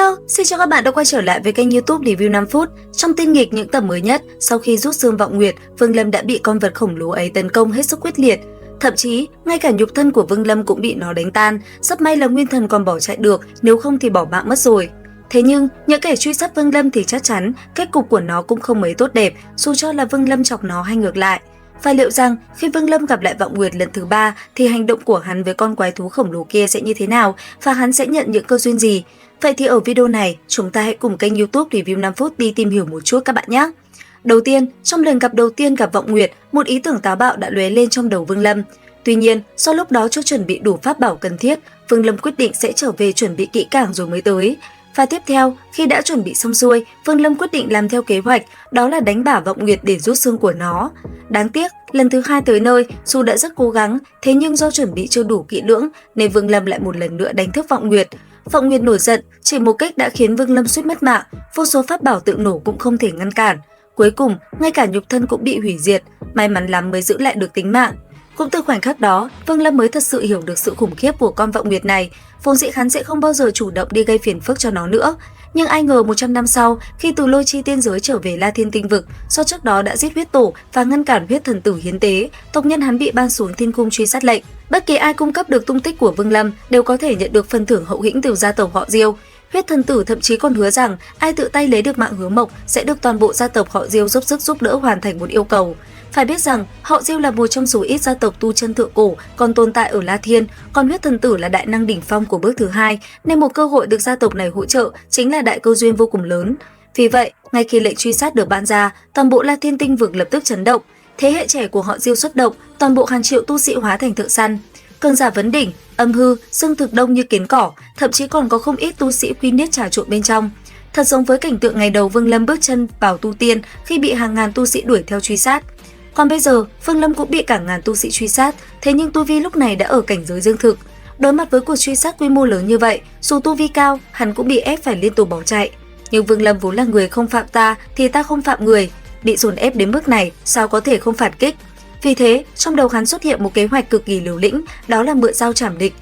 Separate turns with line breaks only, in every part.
Hello, xin chào các bạn đã quay trở lại với kênh YouTube Review 5 phút. Trong tin nghịch những tập mới nhất, sau khi rút xương vọng nguyệt, Vương Lâm đã bị con vật khổng lồ ấy tấn công hết sức quyết liệt. Thậm chí, ngay cả nhục thân của Vương Lâm cũng bị nó đánh tan, rất may là nguyên thần còn bỏ chạy được, nếu không thì bỏ mạng mất rồi. Thế nhưng, những kẻ truy sát Vương Lâm thì chắc chắn kết cục của nó cũng không mấy tốt đẹp, dù cho là Vương Lâm chọc nó hay ngược lại. Và liệu rằng khi Vương Lâm gặp lại vọng nguyệt lần thứ 3 thì hành động của hắn với con quái thú khổng lồ kia sẽ như thế nào và hắn sẽ nhận những cơ duyên gì? Vậy thì ở video này, chúng ta hãy cùng kênh YouTube Review 5 phút đi tìm hiểu một chút các bạn nhé. Đầu tiên, trong lần gặp đầu tiên gặp vọng nguyệt, một ý tưởng táo bạo đã lóe lên trong đầu Vương Lâm. Tuy nhiên, do lúc đó chưa chuẩn bị đủ pháp bảo cần thiết, Vương Lâm quyết định sẽ trở về chuẩn bị kỹ càng rồi mới tới. Và tiếp theo, khi đã chuẩn bị xong xuôi, Vương Lâm quyết định làm theo kế hoạch, đó là đánh bả vọng nguyệt để rút xương của nó. Đáng tiếc, lần thứ 2 tới nơi, dù đã rất cố gắng, thế nhưng do chuẩn bị chưa đủ kỹ lưỡng, nên Vương Lâm lại một lần nữa đánh thức vọng nguyệt. Vọng nguyệt nổi giận, chỉ một kích đã khiến Vương Lâm suýt mất mạng, vô số pháp bảo tự nổ cũng không thể ngăn cản. Cuối cùng, ngay cả nhục thân cũng bị hủy diệt, may mắn lắm mới giữ lại được tính mạng. Cũng từ khoảnh khắc đó, Vương Lâm mới thật sự hiểu được sự khủng khiếp của con vọng nguyệt này. Vốn dĩ hắn sẽ không bao giờ chủ động đi gây phiền phức cho nó nữa. Nhưng ai ngờ 100 năm sau, khi từ Lôi Chi tiên giới trở về La Thiên Tinh Vực, do trước đó đã giết huyết tổ và ngăn cản huyết thần tử hiến tế, tộc nhân hắn bị ban xuống thiên cung truy sát lệnh. Bất kỳ ai cung cấp được tung tích của Vương Lâm đều có thể nhận được phần thưởng hậu hĩnh từ gia tộc họ Diêu. Huyết thần tử thậm chí còn hứa rằng ai tự tay lấy được mạng Hứa Mộc sẽ được toàn bộ gia tộc họ Diêu giúp sức giúp đỡ hoàn thành một yêu cầu. Phải biết rằng họ Diêu là một trong số ít gia tộc tu chân thượng cổ còn tồn tại ở La Thiên, còn huyết thần tử là đại năng đỉnh phong của bước thứ 2, nên một cơ hội được gia tộc này hỗ trợ chính là đại cơ duyên vô cùng lớn. Vì vậy, ngay khi lệnh truy sát được ban ra, toàn bộ La Thiên Tinh Vực lập tức chấn động. Thế hệ trẻ của họ Diêu xuất động, toàn bộ hàng triệu tu sĩ hóa thành thợ săn. Cường giả vấn đỉnh, âm hư, xương thực đông như kiến cỏ, thậm chí còn có không ít tu sĩ quy niết trà trộn bên trong. Thật giống với cảnh tượng ngày đầu Vương Lâm bước chân vào tu tiên khi bị hàng ngàn tu sĩ đuổi theo truy sát. Còn bây giờ, Vương Lâm cũng bị cả ngàn tu sĩ truy sát, thế nhưng tu vi lúc này đã ở cảnh giới dương thực. Đối mặt với cuộc truy sát quy mô lớn như vậy, dù tu vi cao, hắn cũng bị ép phải liên tục bỏ chạy. Nhưng Vương Lâm vốn là người không phạm ta thì ta không phạm người, bị dồn ép đến mức này, sao có thể không phản kích? Vì thế, trong đầu hắn xuất hiện một kế hoạch cực kỳ liều lĩnh, đó là mượn dao chảm địch,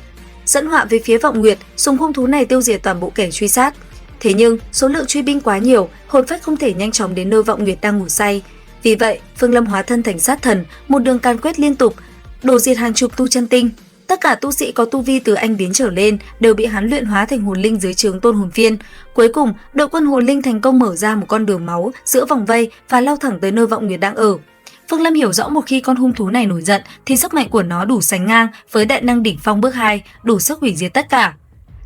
dẫn họa về phía vọng nguyệt, dùng hung thú này tiêu diệt toàn bộ kẻ truy sát. Thế nhưng, số lượng truy binh quá nhiều, hồn phách không thể nhanh chóng đến nơi vọng nguyệt đang ngủ say. Vì vậy, Vương Lâm hóa thân thành sát thần, một đường can quét liên tục, đổ diệt hàng chục tu chân tinh. Tất cả tu sĩ có tu vi từ anh biến trở lên đều bị hắn luyện hóa thành hồn linh dưới trướng Tôn Hồn Phiên. Cuối cùng, đội quân hồn linh thành công mở ra một con đường máu giữa vòng vây và lao thẳng tới nơi vọng nguyệt đang ở. Vương Lâm hiểu rõ một khi con hung thú này nổi giận thì sức mạnh của nó đủ sánh ngang với đại năng đỉnh phong bước 2, đủ sức hủy diệt tất cả.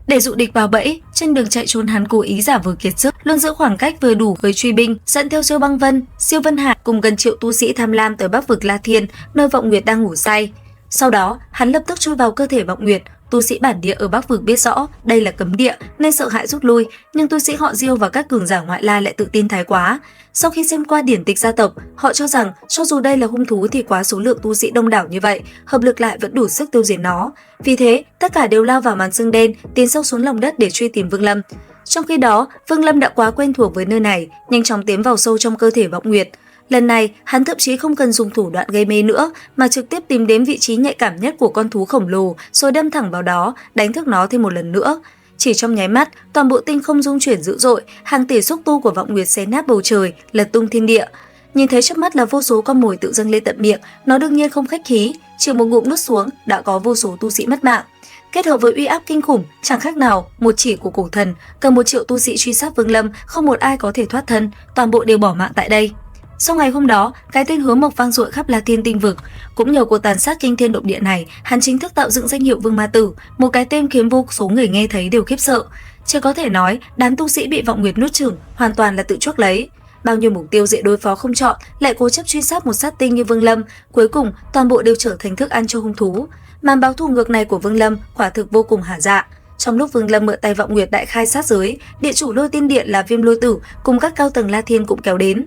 Để dụ địch vào bẫy, trên đường chạy trốn hắn cố ý giả vờ kiệt sức, luôn giữ khoảng cách vừa đủ với truy binh, dẫn theo Siêu Băng Vân, Siêu Vân Hải cùng gần triệu tu sĩ tham lam tới Bắc vực La Thiên, nơi vọng nguyệt đang ngủ say. Sau đó, hắn lập tức chui vào cơ thể vọng nguyệt. Tu sĩ bản địa ở Bắc vực biết rõ đây là cấm địa nên sợ hãi rút lui, nhưng tu sĩ họ Diêu và các cường giả ngoại lai lại tự tin thái quá. Sau khi xem qua điển tịch gia tộc, họ cho rằng cho dù đây là hung thú thì quá số lượng tu sĩ đông đảo như vậy, hợp lực lại vẫn đủ sức tiêu diệt nó. Vì thế, tất cả đều lao vào màn xương đen, tiến sâu xuống lòng đất để truy tìm Vương Lâm. Trong khi đó, Vương Lâm đã quá quen thuộc với nơi này, nhanh chóng tiến vào sâu trong cơ thể vọng nguyệt. Lần này, hắn thậm chí không cần dùng thủ đoạn gây mê nữa, mà trực tiếp tìm đến vị trí nhạy cảm nhất của con thú khổng lồ, rồi đâm thẳng vào đó, đánh thức nó thêm một lần nữa. Chỉ trong nháy mắt, toàn bộ tinh không rung chuyển dữ dội, hàng tỷ xúc tu của vọng nguyệt xé nát bầu trời, lật tung thiên địa. Nhìn thấy chớp mắt là vô số con mồi tự dâng lên tận miệng, nó đương nhiên không khách khí, chỉ một ngụm nuốt xuống đã có vô số tu sĩ mất mạng. Kết hợp với uy áp kinh khủng, chẳng khác nào một chỉ của cổ thần, cần 1 triệu tu sĩ truy sát Vương Lâm, không một ai có thể thoát thân, toàn bộ đều bỏ mạng tại đây. Sau ngày hôm đó, cái tên Hứa Mộc vang dội khắp La Thiên Tinh Vực. Cũng nhờ cuộc tàn sát kinh thiên động địa này, hắn chính thức tạo dựng danh hiệu Vương Ma Tử, một cái tên khiến vô số người nghe thấy đều khiếp sợ. Chỉ có thể nói, đám tu sĩ bị vọng nguyệt nuốt chửng hoàn toàn là tự chuốc lấy. Bao nhiêu mục tiêu dễ đối phó không chọn, lại cố chấp truy sát một sát tinh như Vương Lâm, cuối cùng toàn bộ đều trở thành thức ăn cho hung thú. Màn báo thù ngược này của Vương Lâm quả thực vô cùng hả dạ. Trong lúc Vương Lâm mượn tay vọng nguyệt đại khai sát giới, địa chủ Lôi Tiên Điện là Viêm Lôi Tử cùng các cao tầng La Thiên cũng kéo đến.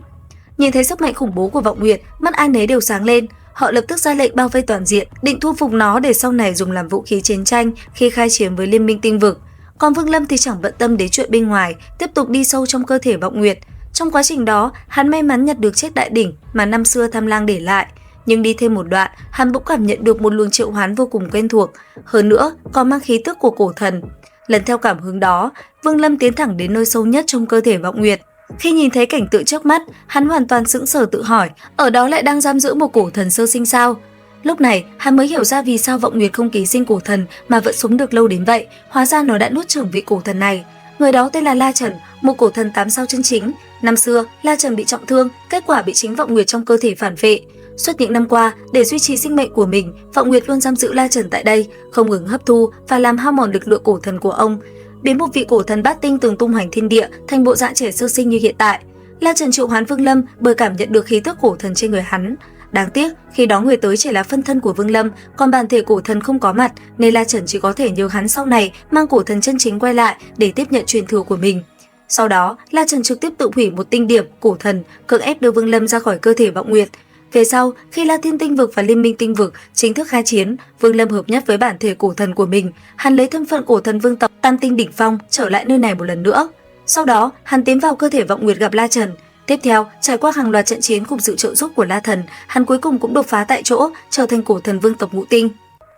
Nhìn thấy sức mạnh khủng bố của vọng nguyệt, mắt ai nấy đều sáng lên. Họ lập tức ra lệnh bao vây toàn diện, định thu phục nó để sau này dùng làm vũ khí chiến tranh khi khai chiến với Liên minh Tinh Vực. Còn Vương Lâm thì chẳng bận tâm đến chuyện bên ngoài, tiếp tục đi sâu trong cơ thể vọng nguyệt. Trong quá trình đó, hắn may mắn nhặt được chiếc đại đỉnh mà năm xưa Tham Lang để lại. Nhưng đi thêm một đoạn, hắn bỗng cảm nhận được một luồng triệu hoán vô cùng quen thuộc, hơn nữa còn mang khí tức của cổ thần. Lần theo cảm hứng đó, Vương Lâm tiến thẳng đến nơi sâu nhất trong cơ thể Vọng Nguyệt. Khi nhìn thấy cảnh tượng trước mắt, hắn hoàn toàn sững sờ tự hỏi, ở đó lại đang giam giữ một cổ thần sơ sinh sao? Lúc này, hắn mới hiểu ra vì sao Vọng Nguyệt không ký sinh cổ thần mà vẫn sống được lâu đến vậy, hóa ra nó đã nuốt chửng vị cổ thần này. Người đó tên là La Trần, một cổ thần 8 sao chân chính. Năm xưa, La Trần bị trọng thương, kết quả bị chính Vọng Nguyệt trong cơ thể phản vệ. Suốt những năm qua, để duy trì sinh mệnh của mình, Vọng Nguyệt luôn giam giữ La Trần tại đây, không ngừng hấp thu và làm hao mòn lực lượng cổ thần của ông, biến một vị cổ thần bát tinh từng tung hoành thiên địa thành bộ dạng trẻ sơ sinh như hiện tại. La Trần triệu hoán Vương Lâm bởi cảm nhận được khí tức cổ thần trên người hắn. Đáng tiếc, khi đó người tới chỉ là phân thân của Vương Lâm, còn bản thể cổ thần không có mặt, nên La Trần chỉ có thể nhờ hắn sau này mang cổ thần chân chính quay lại để tiếp nhận truyền thừa của mình. Sau đó, La Trần trực tiếp tự hủy một tinh điểm cổ thần, cưỡng ép đưa Vương Lâm ra khỏi cơ thể Vọng Nguyệt. Về sau, khi La Thiên Tinh Vực và Liên Minh Tinh Vực chính thức khai chiến, Vương Lâm hợp nhất với bản thể cổ thần của mình, hắn lấy thân phận cổ thần vương tộc Tam Tinh đỉnh phong trở lại nơi này một lần nữa. Sau đó, hắn tiến vào cơ thể Vọng Nguyệt gặp La Trần. Tiếp theo, trải qua hàng loạt trận chiến cùng sự trợ giúp của La Thần, hắn cuối cùng cũng đột phá tại chỗ, trở thành cổ thần vương tộc Ngũ Tinh.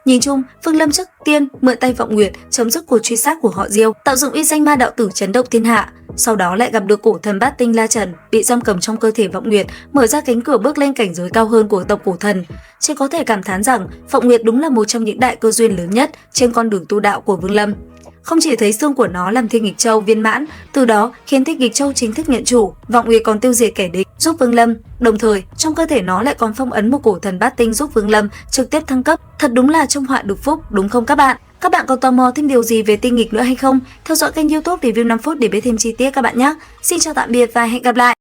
Nhìn chung, Vương Lâm trước tiên mượn tay Vọng Nguyệt chấm dứt cuộc truy sát của họ Diêu, tạo dựng uy danh ma đạo tử chấn động thiên hạ. Sau đó lại gặp được cổ thần bát tinh La Trần bị giam cầm trong cơ thể Vọng Nguyệt, mở ra cánh cửa bước lên cảnh giới cao hơn của tộc cổ thần. Chỉ có thể cảm thán rằng Vọng Nguyệt đúng là một trong những đại cơ duyên lớn nhất trên con đường tu đạo của Vương Lâm. Không chỉ thấy xương của nó làm Thiên Nghịch Châu viên mãn, từ đó khiến Thiên Nghịch Châu chính thức nhận chủ, Vọng Nguyệt còn tiêu diệt kẻ địch, giúp Vương Lâm. Đồng thời, trong cơ thể nó lại còn phong ấn một cổ thần bát tinh giúp Vương Lâm trực tiếp thăng cấp. Thật đúng là trong họa được phúc, đúng không các bạn? Các bạn còn tò mò thêm điều gì về tinh nghịch nữa hay không? Theo dõi kênh YouTube Review 5 phút để biết thêm chi tiết các bạn nhé. Xin chào tạm biệt và hẹn gặp lại.